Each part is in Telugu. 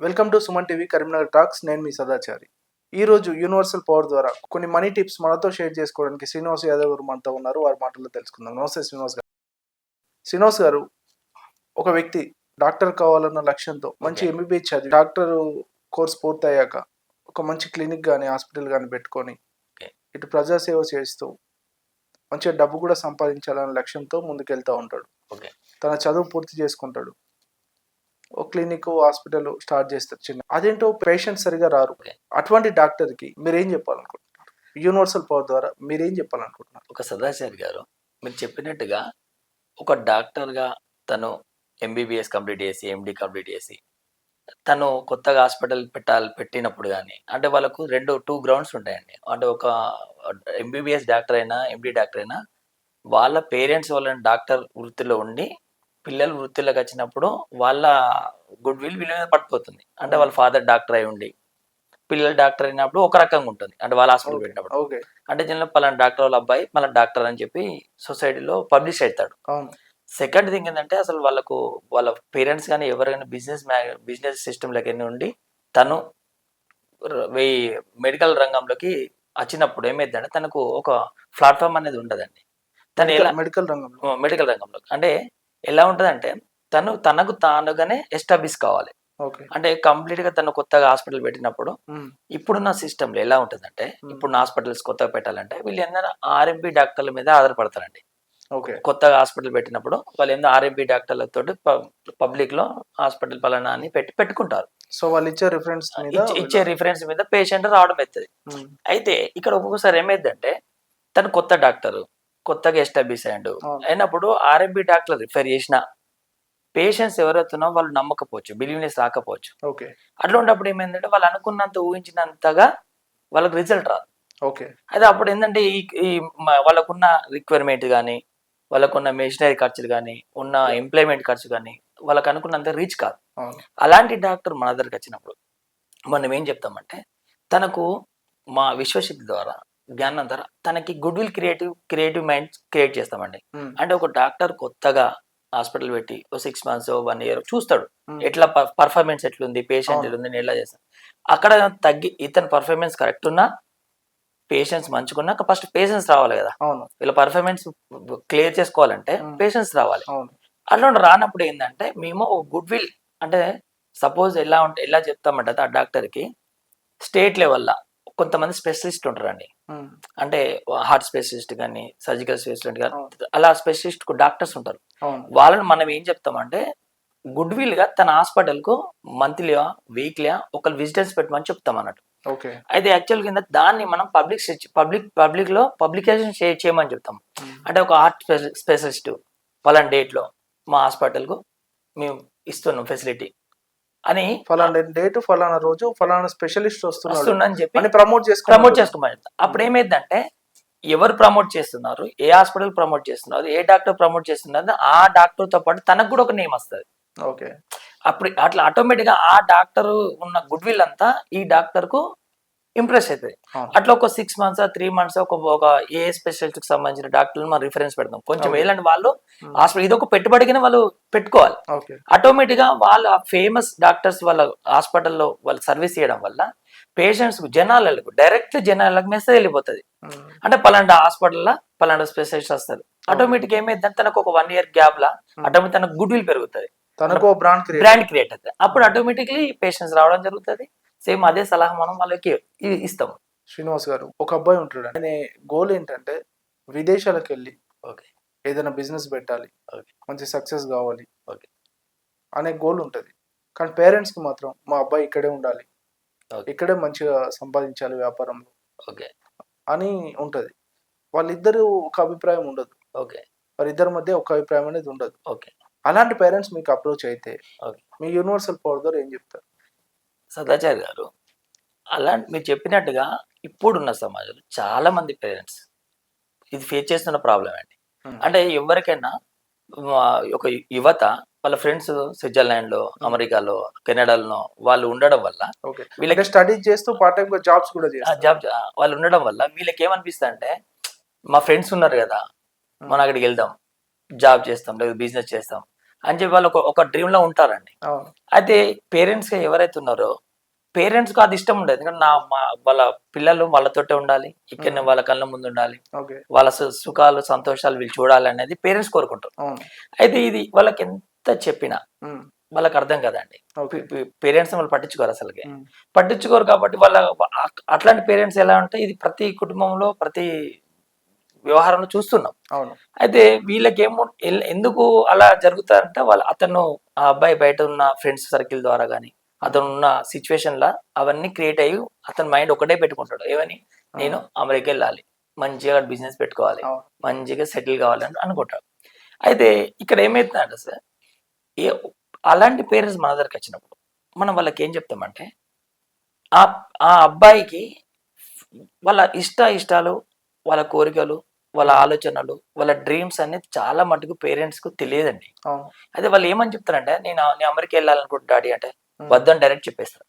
Welcome to Suman TV Karimnagar talks. నేను మీ సదాచారి. ఈరోజు యూనివర్సల్ పవర్ ద్వారా కొన్ని మనీ టిప్స్ మనతో షేర్ చేసుకోవడానికి శ్రీనివాస్ యాదవ్ గారు మనతో ఉన్నారు. వారి మాటల్లో తెలుసుకుందాం. నమస్తే శ్రీనివాస్ గారు. శ్రీనివాస్ గారు, ఒక వ్యక్తి డాక్టర్ కావాలన్న లక్ష్యంతో మంచి ఎంబీబీఎస్ చదివి డాక్టర్ కోర్స్ పూర్తయ్యాక ఒక మంచి క్లినిక్ కానీ హాస్పిటల్ కానీ పెట్టుకొని ఇటు ప్రజాసేవ చేస్తూ మంచిగా డబ్బు కూడా సంపాదించాలనే లక్ష్యంతో ముందుకెళ్తూ ఉంటాడు. తన చదువు పూర్తి చేసుకుంటాడు. ఒక క్లినిక్ హాస్పిటల్ స్టార్ట్ చేస్తారు చిన్న. అదేంటో పేషెంట్ సరిగా రారు. అటువంటి డాక్టర్ కి మీరేం చెప్పాలనుకుంటున్నారు? యూనివర్సల్ పవర్ ద్వారా మీరేం చెప్పాలనుకుంటున్నారు? ఒక సదాచారి గారు, మీరు చెప్పినట్టుగా ఒక డాక్టర్గా తను ఎంబీబీఎస్ కంప్లీట్ చేసి ఎండి కంప్లీట్ చేసి తను కొత్తగా హాస్పిటల్ పెట్టినప్పుడు కానీ అంటే వాళ్ళకు టూ గ్రౌండ్స్ ఉంటాయండి. అంటే ఒక ఎంబీబీఎస్ డాక్టర్ అయినా ఎండి డాక్టర్ అయినా వాళ్ళ పేరెంట్స్ వాళ్ళని డాక్టర్ వృత్తిలో ఉండి పిల్లలు వృత్తిలోకి వచ్చినప్పుడు వాళ్ళ గుడ్ విల్ వీళ్ళ మీద పడిపోతుంది. అంటే వాళ్ళ ఫాదర్ డాక్టర్ అయి ఉండి పిల్లలు డాక్టర్ అయినప్పుడు ఒక రకంగా ఉంటుంది. అంటే వాళ్ళ హాస్పిటల్ పెట్టినప్పుడు అంటే జనరల్ పలానా డాక్టర్ వాళ్ళ అబ్బాయి మళ్ళీ డాక్టర్ అని చెప్పి సొసైటీలో పబ్లిష్ అవుతాడు. సెకండ్ థింగ్ ఏంటంటే అసలు వాళ్ళ పేరెంట్స్ కానీ ఎవరైనా బిజినెస్ సిస్టంలోకి ఉండి తను మెడికల్ రంగంలోకి వచ్చినప్పుడు ఏమైందంటే తనకు ఒక ప్లాట్ఫామ్ అనేది ఉండదండి. తను ఎలా మెడికల్ రంగంలో అంటే ఎలా ఉంటుందంటే తనకు తానుగానే ఎస్టాబ్లిష్ కావాలి. అంటే కంప్లీట్ గా తను కొత్తగా హాస్పిటల్ పెట్టినప్పుడు ఇప్పుడున్న సిస్టమ్ లో ఎలా ఉంటుందంటే ఇప్పుడు హాస్పిటల్స్ కొత్తగా పెట్టాలంటే వీళ్ళు ఏంటంటే ఆర్ఎంపీ డాక్టర్ల మీద ఆధారపడతారండి. కొత్తగా హాస్పిటల్ పెట్టినప్పుడు వాళ్ళు ఏందో ఆర్ఎంపీ డాక్టర్లతో పబ్లిక్ లో హాస్పిటల్ పలానా అని పెట్టుకుంటారు. సో వాళ్ళు ఇచ్చే రిఫరెన్స్ మీద పేషెంట్ రావడం అవుతుంది. అయితే ఇక్కడ ఒక్కొక్కసారి ఏమైందంటే తను కొత్త డాక్టర్ కొత్తగా ఎస్టాబ్లిష్ అయినప్పుడు ఆర్ఎంపీ డాక్టర్ రిఫర్ చేసిన పేషెంట్స్ ఎవరైతున్నా వాళ్ళు నమ్మకపోవచ్చు, బిలీవ్నెస్ రాకపోవచ్చు. అట్లా ఉన్నప్పుడు ఏమైందంటే వాళ్ళు అనుకున్నంత ఊహించినంతగా వాళ్ళకి రిజల్ట్ రాదు. అయితే అప్పుడు ఏంటంటే ఈ వాళ్ళకున్న రిక్వైర్మెంట్ కానీ వాళ్ళకున్న మెషినరీ ఖర్చులు కానీ ఉన్న ఎంప్లాయ్మెంట్ ఖర్చు కానీ వాళ్ళకి అనుకున్నంత రీచ్ కాదు. అలాంటి డాక్టర్ మన దగ్గరికి వచ్చినప్పుడు మనం ఏం చెప్తామంటే తనకు మా విశ్వశక్తి ద్వారా జ్ఞానం ద్వారా తనకి good will creative mind create చేస్తామండి. అంటే ఒక డాక్టర్ కొత్తగా హాస్పిటల్ పెట్టి 6 months 1 year చూస్తాడు ఎట్లా పర్ఫార్మెన్స్ ఎట్లుంది, పేషెంట్ ఎట్లుంది, నేను ఎలా చేస్తాను. అక్కడ ఇతని పర్ఫార్మెన్స్ కరెక్ట్ ఉన్నా పేషెంట్స్ మంచుకున్నాక ఫస్ట్ పేషెంట్స్ రావాలి కదా. వీళ్ళ పర్ఫార్మెన్స్ క్లియర్ చేసుకోవాలంటే పేషెంట్స్ రావాలి. అట్లా రానప్పుడు ఏంటంటే మేము ఒక గుడ్ విల్ అంటే సపోజ్ ఎలా చెప్తామంటే ఆ డాక్టర్కి స్టేట్ లెవెల్లో కొంతమంది స్పెషలిస్ట్ ఉంటారండి. అంటే హార్ట్ స్పెషలిస్ట్ కానీ సర్జికల్ స్పెషలిస్ట్ కానీ అలా స్పెషలిస్ట్ డాక్టర్స్ ఉంటారు. వాళ్ళని మనం ఏం చెప్తామంటే గుడ్ విల్ గా తన హాస్పిటల్ కు మంత్లీగా వీక్లీగా ఒక విజిటర్స్ పెట్టమని చెప్తాం అన్నట్టు. అయితే యాక్చువల్ కింద దాన్ని మనం పబ్లిక్ లో పబ్లికేషన్ చేయమని చెప్తాం. అంటే ఒక హార్ట్ స్పెషలిస్ట్ ఫలానా డేట్ లో మా హాస్పిటల్ కు మేము ఇస్తున్నాం ఫెసిలిటీ అని ఫలానా డేట్ ఫలానా రోజు ఫలానా స్పెషలిస్ట్ వస్తున్నాడని చెప్పి ప్రమోట్ చేసుకోమని. అప్పుడు ఏమైందంటే ఎవరు ప్రమోట్ చేస్తున్నారు, ఏ హాస్పిటల్ ప్రమోట్ చేస్తున్నారు, ఏ డాక్టర్ ప్రమోట్ చేస్తున్నారు, ఆ డాక్టర్ తో పాటు తనకు కూడా ఒక నేమ్ వస్తుంది. అప్పుడు అట్లా ఆటోమేటిక్ గా ఆ డాక్టర్ ఉన్న గుడ్ విల్ అంతా ఈ డాక్టర్ కు ఇంప్రెస్ అవుతుంది. అట్లా ఒక 6 months 3 months ఒక ఏ స్పెషలిస్ట్ కి సంబంధించిన డాక్టర్ మనం రిఫరెన్స్ పెడతాం. కొంచెం ఏంటంటే వాళ్ళు హాస్పిటల్ ఇది ఒక పెట్టుబడిగానే వాళ్ళు పెట్టుకోవాలి. ఆటోమేటిక్ గా వాళ్ళ ఫేమస్ డాక్టర్స్ వాళ్ళ హాస్పిటల్లో వాళ్ళు సర్వీస్ చేయడం వల్ల పేషెంట్స్ జనాలకు డైరెక్ట్ మెసేజ్ వెళ్ళిపోతుంది. అంటే పలానా హాస్పిటల్లో పలానా స్పెషలిస్ట్ వస్తారు. ఆటోమేటిక్ ఏమైందంటే తనకు ఒక 1 year గ్యాప్ లా ఆటోమేటిక్ తనకు గుడ్ విల్ పెరుగుతుంది, బ్రాండ్ క్రియేట్ అవుతుంది. అప్పుడు ఆటోమేటిక్లీ పేషెంట్స్ రావడం జరుగుతుంది. సేమ్ అదే సలహా మనం వాళ్ళకి ఇస్తాం. శ్రీనివాస్ గారు, ఒక అబ్బాయి ఉంటాడు, ఆయన గోల్ ఏంటంటే విదేశాలకు వెళ్ళి ఏదైనా బిజినెస్ పెట్టాలి, మంచి సక్సెస్ కావాలి అనే గోల్ ఉంటుంది. కానీ పేరెంట్స్ కి మాత్రం మా అబ్బాయి ఇక్కడే ఉండాలి, ఇక్కడే మంచిగా సంపాదించాలి వ్యాపారంలో అని ఉంటది. వాళ్ళిద్దరు ఒక అభిప్రాయం ఉండదు. వారిద్దరి మధ్య ఒక అభిప్రాయం అనేది ఉండదు. అలాంటి పేరెంట్స్ మీకు అప్రోచ్ అయితే మీ యూనివర్సల్ పవర్ ద్వారా ఏం చెప్తారు? సదాచారి గారు, అలాంటి మీరు చెప్పినట్టుగా ఇప్పుడున్న సమాజంలో చాలా మంది పేరెంట్స్ ఇది ఫేస్ చేస్తున్న ప్రాబ్లం అండి. అంటే ఎవరికైనా ఒక యువత వాళ్ళ ఫ్రెండ్స్ స్విట్జర్లాండ్ లో, అమెరికాలో, కెనడాలో వాళ్ళు ఉండడం వల్ల వీళ్ళకి స్టడీస్ చేస్తూ పార్ట్ టైం జాబ్స్ కూడా వాళ్ళు ఉండడం వల్ల వీళ్ళకి ఏమనిపిస్తుంది అంటే మా ఫ్రెండ్స్ ఉన్నారు కదా, మనం అక్కడికి వెళ్దాం, జాబ్ చేస్తాం లేదా బిజినెస్ చేస్తాం, అని చెప్పి వాళ్ళు ఒక డ్రీమ్ లో ఉంటారండి. అవును. అయితే పేరెంట్స్ ఎవరైతే ఉన్నారో పేరెంట్స్ కు అది ఇష్టం ఉండదు. ఎందుకంటే వాళ్ళ పిల్లలు వాళ్ళతోటే ఉండాలి, ఇక్కడనే వాళ్ళ కళ్ళ ముందు ఉండాలి, ఓకే. వాళ్ళ సుఖాలు సంతోషాలు వీళ్ళు చూడాలి అనేది పేరెంట్స్ కోరుకుంటారు. అవును. అయితే ఇది వాళ్ళకి ఎంత చెప్పినా హ్మ్. వాళ్ళకి అర్థం కదండి. ఓకే. పేరెంట్స్ వాళ్ళు పట్టించుకోరు అసలుకి. హ్మ్. పట్టించుకోరు కాబట్టి వాళ్ళ అట్లాంటి పేరెంట్స్ ఎలా అంటే ఇది ప్రతి కుటుంబంలో ప్రతి వ్యవహారంలో చూస్తున్నాం. అవును. అయితే వీళ్ళకేమో ఎందుకు అలా జరుగుతారంటే అతను ఆ అబ్బాయి బయట ఉన్న ఫ్రెండ్స్ సర్కిల్ ద్వారా గానీ అతను ఉన్న సిచ్యువేషన్ లా అవన్నీ క్రియేట్ అయ్యి అతని మైండ్ ఒకటే పెట్టుకుంటాడు. ఏమని, నేను అమెరికా వెళ్ళాలి, మంచిగా బిజినెస్ పెట్టుకోవాలి, అవును. మంచిగా సెటిల్ కావాలని అనుకుంటాడు. అయితే ఇక్కడ ఏమైతుందంటే సార్, ఏ అలాంటి పేరెంట్స్ మన దగ్గరికి వచ్చినప్పుడు మనం వాళ్ళకి ఏం చెప్తామంటే ఆ ఆ అబ్బాయికి వాళ్ళ ఇష్టాలు, వాళ్ళ కోరికలు, వాళ్ళ ఆలోచనలు, వాళ్ళ డ్రీమ్స్ అనేది చాలా మటుకు పేరెంట్స్ కు తెలియదండి. అవును. అయితే వాళ్ళు ఏమని చెప్తారంటే, నేను అమెరికా వెళ్ళాలనుకుంటున్నా డాడీ అంటే, హ్మ్. వద్దు అని డైరెక్ట్ చెప్పేస్తారు.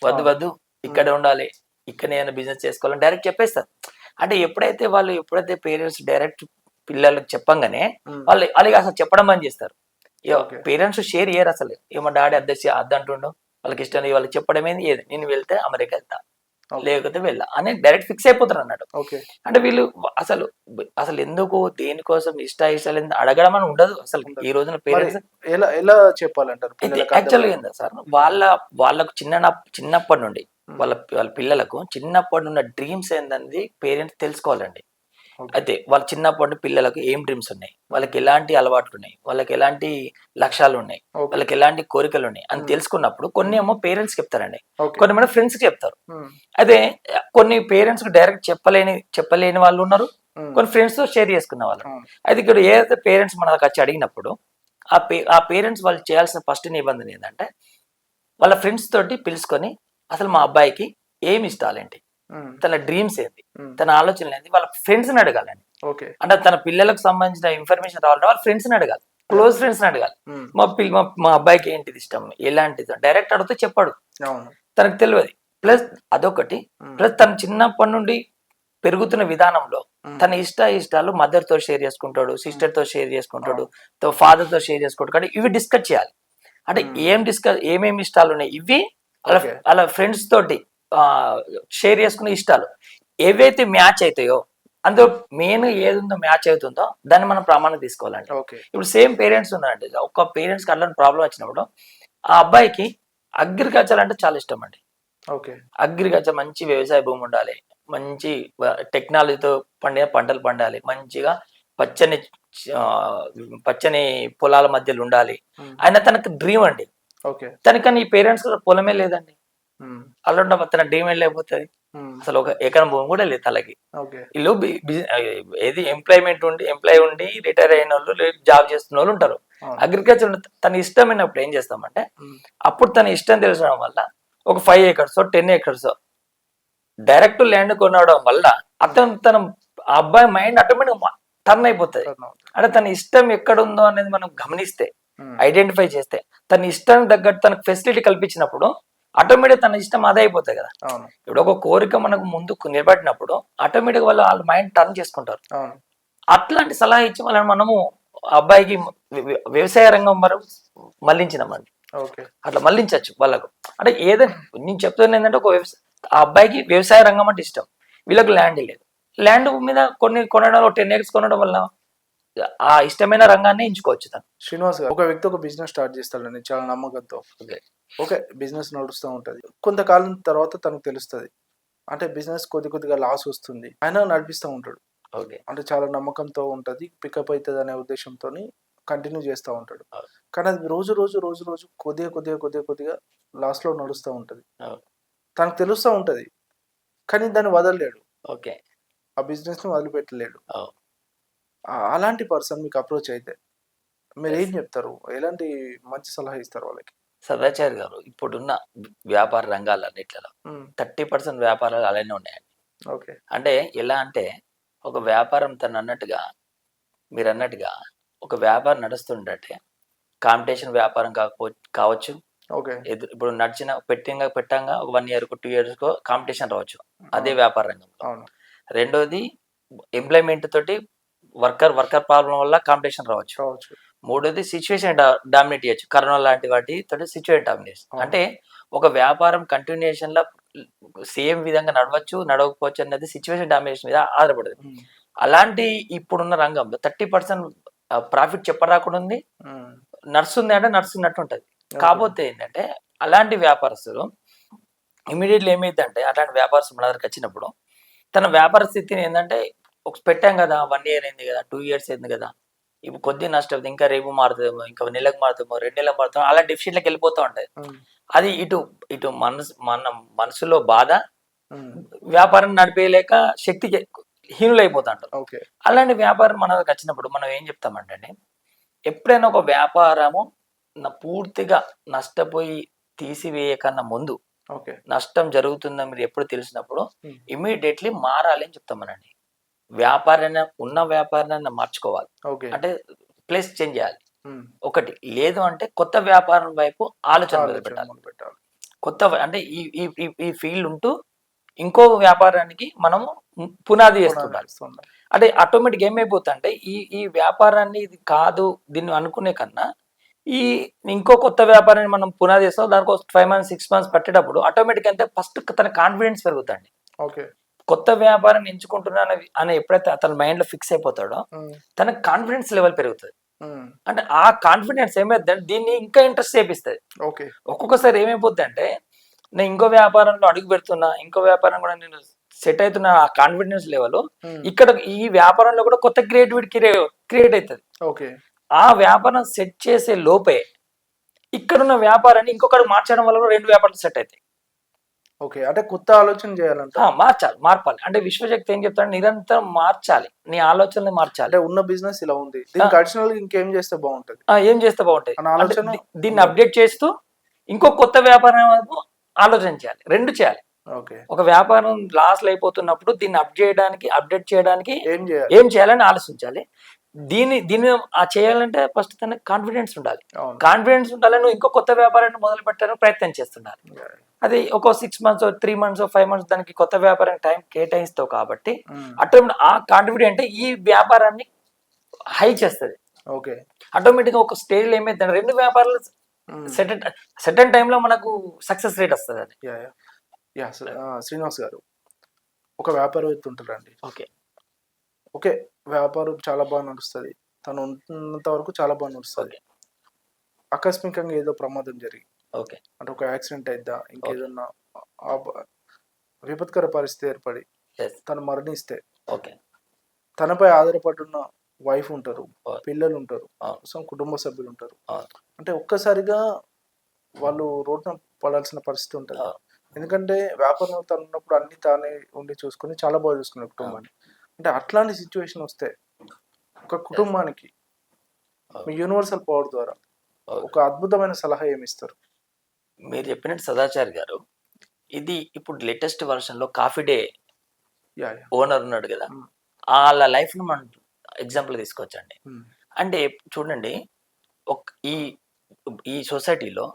వద్దు అవును. వద్దు ఇక్కడే ఉండాలి, ఇక్కడ ఏదైనా బిజినెస్ చేసుకోవాలని డైరెక్ట్ చెప్పేస్తారు. అంటే ఎప్పుడైతే పేరెంట్స్ డైరెక్ట్ పిల్లలకు చెప్పంగానే హ్మ్. వాళ్ళకి అసలు చెప్పడం అని చేస్తారు. ఓకే. పేరెంట్స్ షేర్ చేయరు అసలు. ఏమో డాడీ అద్దంటుండు, వాళ్ళకి ఇష్టం లేదు, వాళ్ళకి చెప్పడం ఏంది ఏది, నేను వెళ్తే అమెరికా వెళ్తా, ఓకే. లేకపోతే వెళ్ళా అని డైరెక్ట్ ఫిక్స్ అయిపోతారు అన్నట్టు. ఓకే. అంటే వీళ్ళు అసలు అసలు ఎందుకు దేనికోసం ఇష్టాలు అడగడం అని ఉండదు అసలు ఉండదు. ఈ రోజున మరి పేరెంట్స్. ఎలా ఎలా చెప్పాలంటారు అయితే పిల్లలకి యాక్చువల్గా అర్థమయ్యేలా? ఏందా సార్, వాళ్ళకు చిన్నప్పటి నుండి హ్మ్. వాళ్ళ పిల్లలకు చిన్నప్పటి ఉన్న డ్రీమ్స్ ఏందనేది పేరెంట్స్ తెలుసుకోవాలండి. ఓకే. అయితే వాళ్ళ చిన్నప్పటి నుండి పిల్లలకు ఏం డ్రీమ్స్ ఉన్నాయి, వాళ్ళకి ఎలాంటి అలవాట్లు ఉన్నాయి, వాళ్ళకి ఎలాంటి లక్ష్యాలు ఉన్నాయి, ఓకే. వాళ్ళకి ఎలాంటి కోరికలు ఉన్నాయి అని హ్మ్. తెలుసుకున్నప్పుడు కొన్ని ఏమో పేరెంట్స్ చెప్తారండి, ఓకే. కొన్ని ఏమో ఫ్రెండ్స్ చెప్తారు. హ్మ్. అయితే కొన్ని పేరెంట్స్ డైరెక్ట్ చెప్పలేని వాళ్ళు ఉన్నారు, హ్మ్. కొన్ని ఫ్రెండ్స్ తో షేర్ చేసుకున్న వాళ్ళు. అవును. అయితే ఇక్కడ ఏదైతే పేరెంట్స్ మనకు వచ్చి అడిగినప్పుడు ఆ పేరెంట్స్ వాళ్ళు చేయాల్సిన ఫస్ట్ నిబంధన ఏంటంటే వాళ్ళ ఫ్రెండ్స్ తోటి పిలుచుకొని అసలు మా అబ్బాయికి ఏమి ఇష్టాలేంటి, హ్మ్. తన డ్రీమ్స్ ఏంటి, హ్మ్. తన ఆలోచనలు ఏంటి, వాళ్ళ ఫ్రెండ్స్ని అడగాలండి. ఓకే. అంటే తన పిల్లలకు సంబంధించిన ఇన్ఫర్మేషన్ రావాలంటే వాళ్ళ ఫ్రెండ్స్ని అడగాలి, యాహ్! క్లోజ్ ఫ్రెండ్స్ని అడగాలి. హ్మ్. మా అబ్బాయికి ఏంటిది ఇష్టం, ఎలాంటిది డైరెక్ట్ అడిగితే చెప్పాడు, అవును. తనకు తెలియదు. ప్లస్ అదొకటి, హ్మ్. ప్లస్ తను చిన్నప్పటి నుండి పెరుగుతున్న విధానంలో హ్మ్. తన ఇష్టాలు మదర్ తో షేర్ చేసుకుంటాడు, హ్మ్. సిస్టర్ తో షేర్ చేసుకుంటాడు, అవును. ఫాదర్ తో షేర్ చేసుకుంటాడు. కానీ ఇవి డిస్కస్ చేయాలి. అంటే హ్మ్. ఏమేమి ఇష్టాలు ఉన్నాయి ఇవి ఓకే. వాళ్ళ ఫ్రెండ్స్ తోటి షేర్ చేసుకునే ఇష్టాలు ఏవైతే మ్యాచ్ అవుతాయో, అందులో మెయిన్ ఏది ఉందో మ్యాచ్ అవుతుందో దాన్ని మనం ప్రమాణం తీసుకోవాలండి. ఓకే. ఇప్పుడు సేమ్ పేరెంట్స్ ఉన్నారండి, ఒక పేరెంట్స్కి అట్లాంటి ప్రాబ్లం వచ్చినప్పుడు ఆ అబ్బాయికి అగ్రికల్చర్ అంటే చాలా ఇష్టం అండి. ఓకే. అగ్రికల్చర్ మంచి వ్యవసాయ భూమి ఉండాలి, మంచి టెక్నాలజీతో పండిన పంటలు పండాలి, మంచిగా పచ్చని ఆ, పచ్చని పొలాల మధ్యలో ఉండాలి హ్మ్. ఆయన తనకు డ్రీమ్ అండి. ఓకే. తనకని ఈ పేరెంట్స్ పొలమే లేదండి, హ్మ్. అలా తన డ్రీమ్ వెళ్ళిపోతుంది. హ్మ్. అసలు ఒక ఎకరం భూమి కూడా లేదు తలకి. ఓకే. వీళ్ళు ఏది ఎంప్లాయ్ ఉండి రిటైర్ అయిన వాళ్ళు, జాబ్ చేస్తున్న వాళ్ళు ఉంటారు. అవును. అగ్రికల్చర్ తన ఇష్టమైనప్పుడు ఏం చేస్తామంటే హ్మ్. అప్పుడు తన ఇష్టం తెలిసడం వల్ల ఒక 5 acres 10 acres డైరెక్ట్ ల్యాండ్ కొనడం వల్ల హ్మ్. తన ఆ అబ్బాయి మైండ్ ఆటోమేటిక్ టర్న్ అయిపోతుంది. టర్న్ అవుతుంది. అంటే తన ఇష్టం ఎక్కడుందో అనేది మనం గమనిస్తే, హ్మ్. ఐడెంటిఫై చేస్తే, తన ఇష్టం తగ్గట్టు తనకు ఫెసిలిటీ కల్పించినప్పుడు ఆటోమేటిక్ తన ఇష్టం అదే అయిపోతాయి కదా. అవును. ఇప్పుడు ఒక కోరిక మనకు ముందుకు నిలబడినప్పుడు ఆటోమేటిక్ వాళ్ళ మైండ్ టర్న్ చేసుకుంటారు. అవును. అట్లాంటి సలహా ఇచ్చి వాళ్ళని మనము అబ్బాయికి వ్యవసాయ రంగం వరకు మళ్ళించినామండి. ఓకే. అట్లా మళ్ళించచ్చు వాళ్ళకు. అంటే ఏదైనా నేను చెప్తున్నా ఏంటంటే ఆ అబ్బాయికి వ్యవసాయ రంగం అంటే ఇష్టం, వీళ్ళకి ల్యాండ్ లేదు. ల్యాండ్ మీద కొనడం 10 acres కొనడం వల్ల ఆ ఇష్టమైన రంగాన్ని ఎంచుకోవచ్చు తను. శ్రీనివాస్ గారు, ఒక వ్యక్తి ఒక బిజినెస్ స్టార్ట్ చేస్తాడండి చాలా నమ్మకంతో. ఓకే. ఓకే. బిజినెస్ నడుస్తూ ఉంటది. కొంతకాలం తర్వాత తనకు తెలుస్తది. అంటే బిజినెస్ కొద్దిగా లాస్ వస్తుంది. అయినా నడిపిస్తా ఉంటాడు. ఓకే. అంటే చాలా నమ్మకంతో ఉంటది. పికప్ అయితదనే ఉద్దేశ్యంతోని కంటిన్యూ చేస్తా ఉంటాడు. అవును. కానీ అది రోజు కొద్దిగా లాస్‌లో నడుస్తా ఉంటది. అవును. తనకు తెలుస్తా ఉంటది. కానీ దాన్ని వదలలేడు. ఓకే. ఆ బిజినెస్‌ని వదిలిపెట్టలేడు. అవును. అలాంటి పర్సన్ మీకు అప్రోచ్ అయితే మీరేం ఎస్. చెప్తారు? ఎలాంటి మంచి సలహా ఇస్తారు వాళ్ళకి? సదాచారి గారు, ఇప్పుడున్న వ్యాపార రంగాలన్నిట్లలో హ్మ్. 30% వ్యాపారాలు అలానే ఉన్నాయండి. ఓకే. అంటే ఎలా అంటే ఒక వ్యాపారం మీరన్నట్టుగా ఒక వ్యాపారం నడుస్తుందంటే కాంపిటీషన్ వ్యాపారం కావచ్చు. ఓకే. ఇప్పుడు పెట్టంగా ఒక 1 ఇయర్‌కో, 2 ఇయర్స్‌కో కాంపిటీషన్ రావచ్చు అదే అవును. వ్యాపార రంగంలో. అవును. రెండోది ఎంప్లాయ్‌మెంట్ తోటి వర్కర్ ప్రాబ్లమ్ వల్ల కాంపిటీషన్ రావచ్చు. కావచ్చు. మూడోది సిచ్యువేషన్ డామినేట్ చేయొచ్చు. కరోనా లాంటి వాటితో సిచ్యువేషన్ డామినేషన్. అవును. అంటే ఒక వ్యాపారం కంటిన్యూషన్ లా సేమ్ విధంగా నడవచ్చు, నడవకపోవచ్చు అనేది సిచ్యువేషన్ డామినేషన్ మీద ఆధారపడదు. ఉమ్, అలాంటి ఇప్పుడున్న రంగంలో 30% ప్రాఫిట్ చెప్పరాకుండా ఉంది. ఉమ్, నడుస్తుంది అంటే నడుస్తున్నట్టు ఉంటది. Okay. కాకపోతే ఏంటంటే అలాంటి వ్యాపారస్తులు ఇమీడియట్లీ ఏమైందంటే అట్లాంటి వ్యాపారస్తులు మన దగ్గరికి వచ్చినప్పుడు తన వ్యాపార స్థితిని ఏంటంటే పెట్టాం కదా 1 year అయింది కదా 2 years అయింది కదా ఇప్పుడు కొద్ది నష్టం ఇంకా రేపు మారుతుందేమో ఇంకా నెలకు మారుతామో 2 నెలలకు మారుతామో అలా డెఫిషియట్లకు వెళ్ళిపోతూ ఉంటాయి. ఉమ్, అది ఇటు మన మనసులో బాధ, ఉమ్, వ్యాపారం నడిపేయలేక శక్తి హీనులైపోతుంటారు. ఓకే. అలాంటి వ్యాపారం మన దగ్గరికి వచ్చినప్పుడు మనం ఏం చెప్తామంటే ఎప్పుడైనా ఒక వ్యాపారము పూర్తిగా నష్టపోయి తీసివేయకన్నా ముందు ఓకే. నష్టం జరుగుతుందని మీరు ఎప్పుడు తెలిసినప్పుడు Hmm. ఇమీడియట్లీ మారాలి అని చెప్తామనండి. వ్యాపారాన్ని ఉన్న వ్యాపారాన్ని మార్చుకోవాలి, ఓకే. అంటే ప్లేస్ చేంజ్ చేయాలి ఉమ్, ఒకటి. లేదు అంటే కొత్త వ్యాపారం వైపు ఆలోచన మొదలు ఆలోచన పెట్టాలి. మొదలు పెట్టాలి. అంటే ఈ ఈ ఈ ఈ ఫీల్డ్ ఉంటూ ఇంకో వ్యాపారానికి మనము పునాది చేస్తుండాలి. పునాది. అంటే ఆటోమేటిక్ ఏమైపోతుందంటే ఈ వ్యాపారాన్ని ఇది కాదు దీన్ని అనుకునే కన్నా ఈ ఇంకో కొత్త వ్యాపారాన్ని మనం పునాది చేస్తాం దానికి 5 months 6 months పట్టేటప్పుడు ఆటోమేటిక్ అంటే ఫస్ట్ తన కాన్ఫిడెన్స్ పెరుగుతుంది. ఓకే. కొత్త వ్యాపారం ఎంచుకుంటున్నాను అని ఎప్పుడైతే అతని మైండ్ లో ఫిక్స్ అయిపోతాడో ఉమ్, తన కాన్ఫిడెన్స్ లెవెల్ పెరుగుతుంది. ఉమ్, అంటే ఆ కాన్ఫిడెన్స్ ఏమైందంటే దీన్ని ఇంకా ఇంట్రెస్ట్ చేపిస్తుంది. ఓకే. ఒక్కొక్కసారి ఏమైపోద్ది అంటే నేను ఇంకో వ్యాపారంలో అడుగు పెడుతున్నా, ఇంకో వ్యాపారం కూడా నేను సెట్ అవుతున్నా, ఆ కాన్ఫిడెన్స్ లెవెల్ ఉమ్, ఇక్కడ ఈ వ్యాపారంలో కూడా కొత్త క్రియేటివిటీ క్రియేట్ అవుతుంది. ఓకే. ఆ వ్యాపారం సెట్ చేసే లోపే ఇక్కడున్న వ్యాపారాన్ని ఇంకొకటి మార్చడం వల్ల కూడా 2 వ్యాపారాలు సెట్ అవుతాయి. ఓకే. అంటే కొత్త ఆలోచన చేయాలంట. మార్పాలి. అంటే విశ్వశక్తి ఏం చెప్తాడు, నిరంతరం మార్చాలి, నీ ఆలోచనని మార్చాలి. అంటే ఉన్న బిజినెస్ ఇలా ఉంది, దీనికి అడిషనల్ గా ఇంకేం చేస్తే బాగుంటది ఏం చేస్తే బాగుంటాయి అన్న ఆలోచన. దీన్ని అప్డేట్ చేస్తూ ఇంకో కొత్త వ్యాపారం వైపు ఆలోచన చేయాలి, 2 చేయాలి. ఓకే. ఒక వ్యాపారం లాస్ అయిపోతున్నప్పుడు దీన్ని అప్డేట్ చేయడానికి ఏం చేయాలి? ఏం చేయాలని ఆలోచించాలి. దీన్ని చేయాలంటే ఫస్ట్ తనకు కాన్ఫిడెన్స్ ఉండాలి. అవును. కాన్ఫిడెన్స్ ఉండాలని నువ్వు ఇంకో కొత్త వ్యాపారాన్ని మొదలు పెట్టడానికి ప్రయత్నం చేస్తున్నారు. Yeah. అది ఒక 6 months 3 months 5 months దానికి కొత్త వ్యాపారానికి టైం కేటాయిస్తావు కాబట్టి ఉమ్, ఆటోమేటిక్ ఆ కాన్ఫిడెంట్ ఈ వ్యాపారాన్ని హై చేస్తుంది. ఓకే. ఆటోమేటిక్గా ఒక స్టేజ్ లో ఏమైతే 2 వ్యాపారాలు ఉమ్, సెటన్ టైంలో మనకు సక్సెస్ రేట్ వస్తుంది. అది యా యా యా శ్రీనివాస్ గారు ఒక వ్యాపారవేత్త ఉంటారండి. ఓకే. ఓకే. వ్యాపారం చాలా బాగా నడుస్తుంది, తను ఉన్నంత వరకు చాలా బాగా నడుస్తుంది. ఓకే. ఆకస్మికంగా ఏదో ప్రమాదం జరిగి ఓకే. అంటే ఒక యాక్సిడెంట్ అయిద్దా ఇంకేదన్నా విపత్కర పరిస్థితి ఏర్పడి Yes. తను మరణిస్తే ఓకే. తనపై ఆధారపడున్న వైఫ్ ఉంటారు, అవును. పిల్లలు ఉంటారు, అవును. సో కుటుంబ సభ్యులు ఉంటారు. అవును. అంటే ఒక్కసారిగా వాళ్ళు రోడ్డున పడాల్సిన పరిస్థితి ఉంటుంది. అవును. ఎందుకంటే వ్యాపారం తను ఉన్నప్పుడు అన్ని తానే ఉండి చూసుకొని చాలా బాగా చూసుకునే కుటుంబాన్ని. అంటే అట్లాంటి సిచ్యువేషన్ వస్తే ఒక కుటుంబానికి మీ యూనివర్సల్ పవర్ ద్వారా ఒక అద్భుతమైన సలహా ఏమి ఇస్తారు? మీరు చెప్పినట్టు సదాచారి గారు, ఇది ఇప్పుడు లేటెస్ట్ వర్షన్ లో coffee day yeah yeah owner ఉన్నాడు కదా, Mm. వాళ్ళ లైఫ్ ను మనం ఎగ్జాంపుల్ తీసుకోవచ్చండి. ఉమ్, అంటే చూడండి, ఈ ఈ సొసైటీలో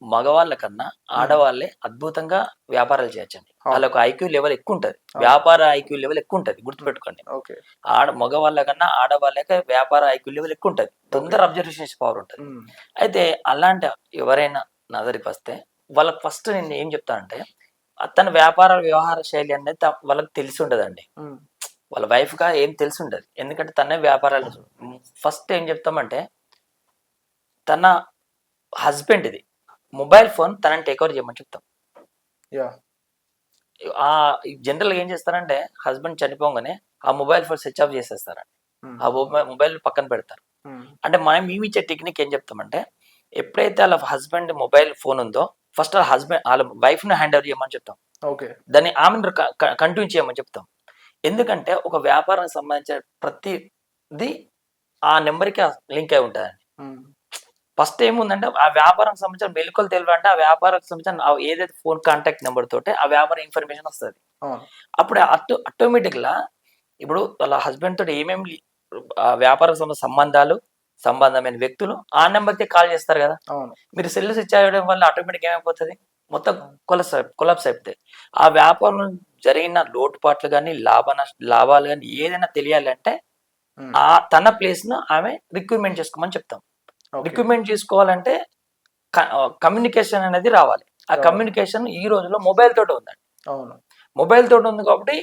మగవాళ్ళ కన్నా ఆడవాళ్ళే అద్భుతంగా వ్యాపారాలు చేయొచ్చండి. వాళ్ళకు ఐక్యూ లెవెల్ ఎక్కువ ఉంటుంది, వ్యాపార ఐక్యూ లెవెల్ ఎక్కువ ఉంటుంది, గుర్తుపెట్టుకోండి. ఓకే. మగవాళ్ళ కన్నా ఆడవాళ్ళకే వ్యాపార ఐక్యూ లెవెల్ ఎక్కువ ఉంటుంది, తొందర అబ్జర్వేషన్ పవర్ ఉంటుంది. ఉమ్, అయితే అలాంటి ఎవరైనా నా దగ్గరికి వస్తే వాళ్ళకి ఫస్ట్ నేను ఏం చెప్తానంటే తన వ్యాపార వ్యవహార శైలి అనేది వాళ్ళకి తెలిసి ఉండదండి. ఉమ్, వాళ్ళ వైఫ్ గా ఏం తెలిసి ఉండదు, ఎందుకంటే తనే వ్యాపారాలు. ఫస్ట్ ఏం చెప్తామంటే తన హస్బెండ్ ఇది మొబైల్ ఫోన్ తనని టేక్ ఓవర్ చేయమని చెప్తాం. యా ఆ జనరల్గా ఏం చేస్తారంటే హస్బెండ్ చనిపోగానే ఆ మొబైల్ ఫోన్ స్విచ్ ఆఫ్ చేసేస్తారండి, ఉమ్, ఆ మొబైల్ పక్కన పెడతారు. ఉమ్, అంటే మనం మేము ఇచ్చే టెక్నిక్ ఏం చెప్తామంటే ఎప్పుడైతే వాళ్ళ హస్బెండ్ మొబైల్ ఫోన్ ఉందో ఫస్ట్ వాళ్ళ వైఫ్ ని హ్యాండ్ ఓవర్ చేయమని చెప్తాం. ఓకే. దాన్ని ఆమెను కంటిన్యూ చేయమని చెప్తాం. ఎందుకంటే ఒక వ్యాపారానికి సంబంధించిన ప్రతిది ఆ నెంబర్కి లింక్ అయి ఉంటుందండి. ఉమ్, ఫస్ట్ ఏముందంటే ఆ వ్యాపారం సంబంధించిన మెలకువలు తెలియాలంటే ఆ వ్యాపారానికి సంబంధించిన ఏదైతే ఫోన్ కాంటాక్ట్ నెంబర్ తోటే ఆ వ్యాపార ఇన్ఫర్మేషన్ వస్తుంది. అవును. అప్పుడు ఆటోమేటిక్గా ఇప్పుడు వాళ్ళ హస్బెండ్ తోటి ఏమేమి వ్యాపార సంబంధమైన వ్యక్తులు ఆ నెంబర్కి కాల్ చేస్తారు కదా. అవును. మీరు సెల్ స్విచ్ అవ్వడం వల్ల ఆటోమేటిక్ ఏమైపోతుంది, మొత్తం కొలాప్స్ అయిపోతాయి. ఆ వ్యాపారం జరిగిన లోటుపాట్లు కానీ లాభాలు కానీ ఏదైనా తెలియాలంటే ఆ తన ప్లేస్ ను ఆమె రిక్రూట్మెంట్ చేసుకోమని చెప్తాం. రిక్రూట్మెంట్ చేసుకోవాలంటే కమ్యూనికేషన్ అనేది రావాలి. ఆ కమ్యూనికేషన్ ఈ రోజులో మొబైల్ తోటి ఉందండి. అవును, మొబైల్ తోటి ఉంది కాబట్టి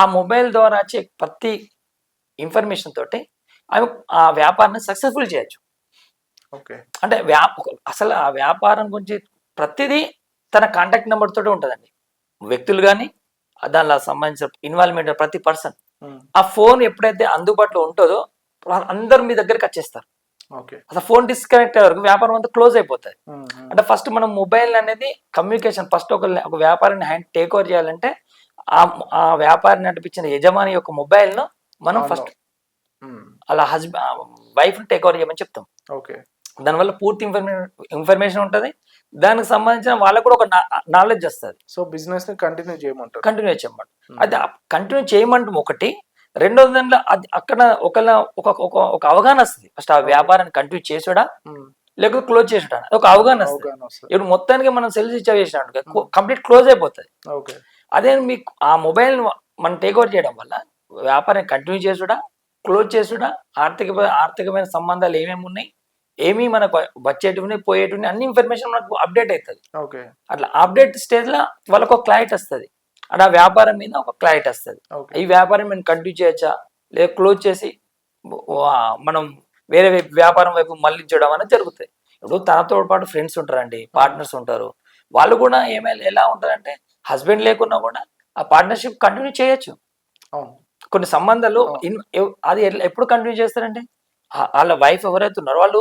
ఆ మొబైల్ ద్వారా వచ్చే ప్రతి ఇన్ఫర్మేషన్ తోటి ఆమె ఆ వ్యాపారాన్ని సక్సెస్ఫుల్ చేయొచ్చు. ఓకే, అంటే అసలు ఆ వ్యాపారం గురించి ప్రతిదీ తన కాంటాక్ట్ నెంబర్ తోటి ఉంటుందండి. వ్యక్తులు కానీ దానిలో సంబంధించిన ఇన్వాల్వ్మెంట్ ప్రతి పర్సన్ ఆ ఫోన్ ఎప్పుడైతే అందుబాటులో ఉంటుందో అందరు మీ దగ్గరికి వచ్చేస్తారు. ఓకే, అసలు ఫోన్ డిస్కనెక్ట్ అయ్యే వరకు వ్యాపారం అంతా క్లోజ్ అయిపోతుంది. అంటే ఫస్ట్ మనం మొబైల్ అనేది కమ్యూనికేషన్ ఫస్ట్ ఒక వ్యాపారాన్ని హ్యాండ్ టేక్ ఓవర్ చేయాలంటే ఆ వ్యాపారాన్ని నడిపించిన యజమాని యొక్క మొబైల్ ను మనం ఫస్ట్ అలా వైఫ్ టేక్ ఓవర్ చేయమని చెప్తాం. ఓకే, దానివల్ల పూర్తి ఇన్ఫర్మేషన్ ఉంటుంది. దానికి సంబంధించిన వాళ్ళకు కూడా ఒక నాలెడ్జ్ వస్తుంది. సో బిజినెస్ ని కంటిన్యూ చేయమంటారు. కంటిన్యూ చేయమంట అది కంటిన్యూ చేయమంటాం ఒకటి. రెండోది దాంట్లో అది అక్కడ ఒక అవగాహన వస్తుంది. ఫస్ట్ ఆ వ్యాపారాన్ని కంటిన్యూ చేసుడా లేకపోతే క్లోజ్ చేసుడా ఒక అవగాహన వస్తుంది. ఇప్పుడు మొత్తానికి మనం సెల్ స్విచ్ చేసినట్టు కంప్లీట్ క్లోజ్ అయిపోతుంది. అదే మీకు ఆ మొబైల్ మనం టేక్ ఓవర్ చేయడం వల్ల వ్యాపారాన్ని కంటిన్యూ చేసుడా క్లోజ్ చేసుడా ఆర్థికమైన సంబంధాలు ఏమేమి ఉన్నాయి, ఏమి మనకు వచ్చేటివి పోయేటివి అన్ని ఇన్ఫర్మేషన్ మనకు అప్డేట్ అవుతుంది. అట్లా అప్డేట్ స్టేజ్ లో వాళ్ళకు ఒక క్లారిటీ వస్తుంది. అంటే ఆ వ్యాపారం మీద ఒక క్లారిటీ వస్తుంది. ఈ వ్యాపారం మేము కంటిన్యూ చేయొచ్చా లేదా క్లోజ్ చేసి మనం వేరే వ్యాపారం వైపు మళ్ళించడం అనేది జరుగుతాయి. ఇప్పుడు తనతో పాటు ఫ్రెండ్స్ ఉంటారండి, పార్ట్నర్స్ ఉంటారు. వాళ్ళు కూడా ఎలా ఉంటారంటే హస్బెండ్ లేకున్నా కూడా ఆ పార్ట్నర్షిప్ కంటిన్యూ చేయొచ్చు. కొన్ని సంబంధాలు అది ఎప్పుడు కంటిన్యూ చేస్తారంటే వాళ్ళ వైఫ్ ఎవరైతే ఉన్నారో వాళ్ళు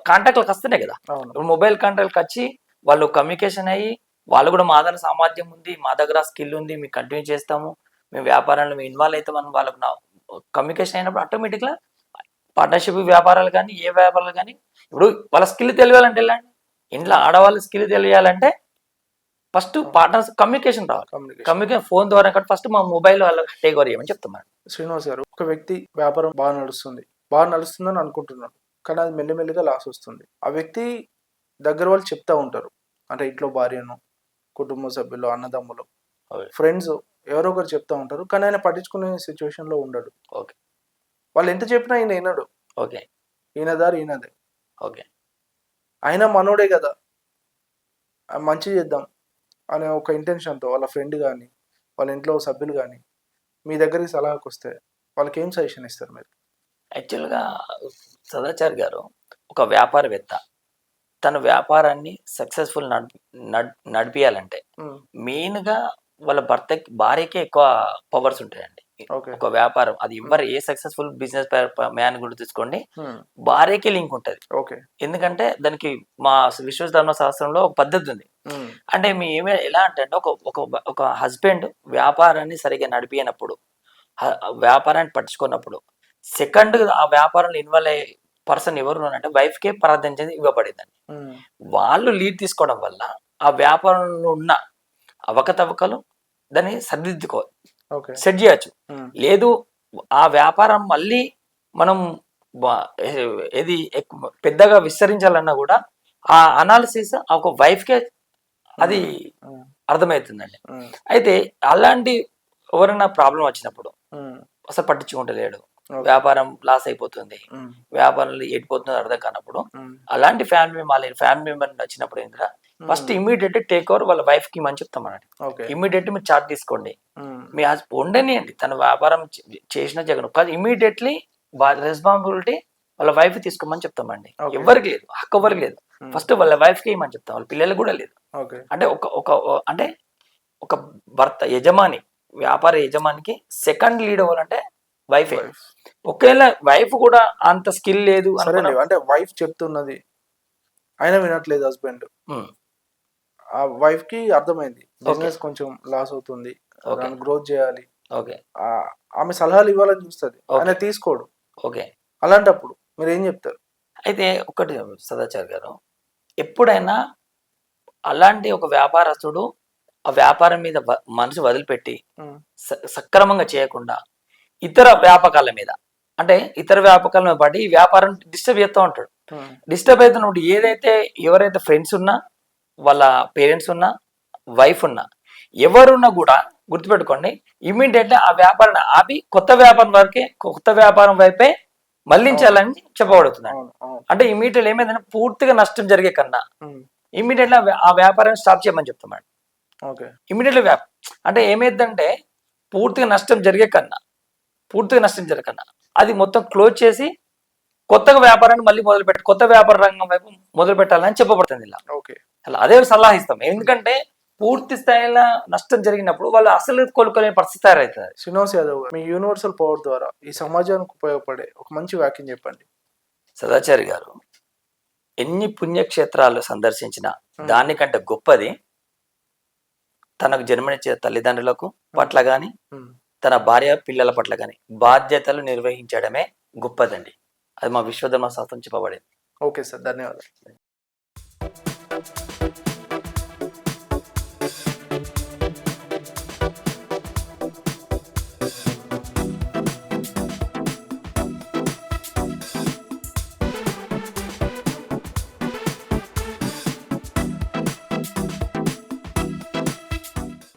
కాంటాక్ట్లకు వస్తున్నాయి కదా. ఇప్పుడు మొబైల్ కాంటాక్ట్కి వచ్చి వాళ్ళు కమ్యూనికేషన్ అయ్యి వాళ్ళు కూడా మా దగ్గర సామర్థ్యం ఉంది, మా దగ్గర స్కిల్ ఉంది, మేము కంటిన్యూ చేస్తాము, మేము వ్యాపారంలో మేము ఇన్వాల్వ్ అవుతామని వాళ్ళకు కమ్యూనికేషన్ అయినప్పుడు ఆటోమేటిక్గా పార్ట్నర్షిప్ వ్యాపారాలు కానీ ఏ వ్యాపారాలు కానీ ఇప్పుడు వాళ్ళ స్కిల్ తెలియాలంటే వెళ్ళండి. ఇంట్లో ఆడవాళ్ళ స్కిల్ తెలియాలంటే ఫస్ట్ పార్ట్నర్స్ కమ్యూనికేషన్ రావాలి. కమ్యూనికేషన్ ఫోన్ ద్వారా కంటే ఫస్ట్ మా మొబైల్ వాళ్ళకి టేక్ ఓవర్ చేయమని చెప్తున్నాను. శ్రీనివాస్ గారు, ఒక వ్యక్తి వ్యాపారం బాగా నడుస్తుందని అనుకుంటున్నాడు, కానీ అది మెల్లిమెల్లిగా లాస్ వస్తుంది. ఆ వ్యక్తి దగ్గర వాళ్ళు చెప్తా ఉంటారు, అంటే ఇంట్లో భార్యను, కుటుంబ సభ్యులు, అన్నదమ్ములు, ఫ్రెండ్స్ ఎవరో ఒకరు చెప్తా ఉంటారు, కానీ ఆయన పట్టించుకునే సిచ్యువేషన్ లో ఉండడు. వాళ్ళు ఎంత చెప్పినా ఈయన వినడు. ఈయన దారి ఈయనదే. ఆయన మనోడే కదా, మంచి చేద్దాం అనే ఒక ఇంటెన్షన్తో వాళ్ళ ఫ్రెండ్ కానీ వాళ్ళ ఇంట్లో సభ్యులు కానీ మీ దగ్గరికి సలహాకు వస్తే వాళ్ళకి ఏం సజెషన్ ఇస్తారు మీరు? యాక్చువల్గా సదాచారి గారు ఒక వ్యాపారవేత్త తన వ్యాపారాన్ని సక్సెస్ఫుల్ నడిపియాలంటే మెయిన్గా వాళ్ళ భార్యకే ఎక్కువ పవర్స్ ఉంటాయండి. ఒక వ్యాపారం అది ఎవరు ఏ సక్సెస్ఫుల్ బిజినెస్ మ్యాన్ కూడా తీసుకోండి, భార్యకే లింక్ ఉంటుంది. ఎందుకంటే దానికి మా విశ్వధర్మ శాస్త్రంలో ఒక పద్ధతి ఉంది. అంటే మీ ఎలా అంటే ఒక హస్బెండ్ వ్యాపారాన్ని సరిగా నడిపినప్పుడు, వ్యాపారాన్ని పట్టించుకున్నప్పుడు సెకండ్ ఆ వ్యాపారంలో ఇన్వాల్వ్ అయ్యే పర్సన్ ఎవరు అంటే వైఫ్కే ప్రాధాన్యత ఇవ్వబడిందండి. వాళ్ళు లీడ్ తీసుకోవడం వల్ల ఆ వ్యాపారంలో ఉన్న అవకతవకలు దాన్ని సరిదిద్దుకోవాలి, సెట్ చేయొచ్చు. లేదు ఆ వ్యాపారం మళ్ళీ మనం ఏది పెద్దగా విస్తరించాలన్నా కూడా ఆ అనాలిసిస్ ఒక వైఫ్కే అది అర్థమవుతుందండి. అయితే అలాంటి ఎవరైనా ప్రాబ్లం వచ్చినప్పుడు అసలు పట్టించుకుంటలేడు, వ్యాపారం లాస్ అయిపోతుంది, వ్యాపారంలో ఎడిపోతుంది అర్థం కానప్పుడు అలాంటి ఫ్యామిలీ మెంబర్ వచ్చినప్పుడు ఏంటంటే ఫస్ట్ ఇమీడియట్ టేక్ ఓవర్ వాళ్ళ వైఫ్ కి అని చెప్తాం అన్నట్టు. ఇమీడియట్ మీరు చార్ట్ తీసుకోండి, మీ ఉండనియండి తన వ్యాపారం చేసిన జగన్ కాదు, ఇమీడియట్లీ రెస్పాన్సిబిలిటీ వాళ్ళ వైఫ్ తీసుకోమని చెప్తామండి. ఎవరికి లేదు, హక్కు ఎవరికి లేదు. ఫస్ట్ వాళ్ళ వైఫ్ కి ఇవ్వమని చెప్తాం, వాళ్ళ పిల్లలకు కూడా లేదు. అంటే అంటే ఒక భర్త యజమాని, వ్యాపార యజమానికి సెకండ్ లీడ్ ఎవరంటే వైఫ్. ఒకవేళ వైఫ్ కూడా అంత స్కిల్ లేదు అంటే వైఫ్ చెప్తున్నది ఆయన వినట్లేదు హస్బెండ్, ఆ వైఫ్ కి అర్థమైంది బిజినెస్ కొంచెం లాస్ అవుతుంది, గ్రోత్ చేయాలి, ఆమె సలహాలు ఇవ్వాలని చూస్తుంది, ఆయన తీసుకోడు. అలాంటప్పుడు మీరు ఏం చెప్తారు? అయితే ఒకటి సదాచార్ గారు, ఎప్పుడైనా అలాంటి ఒక వ్యాపారస్తుడు ఆ వ్యాపారం మీద మనసు వదిలిపెట్టి సక్రమంగా చేయకుండా ఇతర వ్యాపకాల మీద, అంటే ఇతర వ్యాపకాల మీద పడి ఈ వ్యాపారం డిస్టర్బ్ చేస్తూ ఉంటాడు. డిస్టర్బ్ అవుతున్నప్పుడు ఎవరైతే ఫ్రెండ్స్ ఉన్నా, వాళ్ళ పేరెంట్స్ ఉన్నా, వైఫ్ ఉన్నా, ఎవరున్నా కూడా గుర్తుపెట్టుకోండి, ఇమీడియట్లీ ఆ వ్యాపారాన్ని ఆపి కొత్త వ్యాపారం వైపే మళ్లించాలని చెప్పబడుతుంది. అవును అవును. అంటే ఇమీడియట్ ఏమైందంటే పూర్తిగా నష్టం జరిగే కన్నా ఉమ్, ఇమీడియట్లీ ఆ వ్యాపారాన్ని స్టాప్ చేయమని చెప్తాం. ఓకే. ఇమీడియట్లీ అంటే ఏమైందంటే పూర్తిగా నష్టం జరిగే కన్నా అది మొత్తం క్లోజ్ చేసి కొత్తగా వ్యాపారాన్ని మళ్ళీ కొత్త వ్యాపార రంగం వైపు మొదలు పెట్టాలని చెప్పబడుతుంది ఇలా. ఓకే. అలా అదే సలహా ఇస్తాం. ఎందుకంటే పూర్తి స్థాయిలో నష్టం జరిగినప్పుడు వాళ్ళు అసలు కోలుకునే పరిస్థితి తయారవుతుంది. శ్రీనివాస్ యాదవ్ గారు, మీ యూనివర్సల్ పవర్ ద్వారా ఈ సమాజానికి ఉపయోగపడే ఒక మంచి వాక్యం చెప్పండి. సదాచారి గారు, ఎన్ని పుణ్యక్షేత్రాలు సందర్శించినా దానికంటే గొప్పది తనకు జన్మనిచ్చే తల్లిదండ్రులకు పట్ల గాని, ఉమ్, తన భార్య పిల్లల పట్ల గాని బాధ్యతలు నిర్వహించడమే గొప్పదండి. అది మా విశ్వధర్మ శాస్త్రం చెప్పబడింది. ఓకే సార్, ధన్యవాదాలు.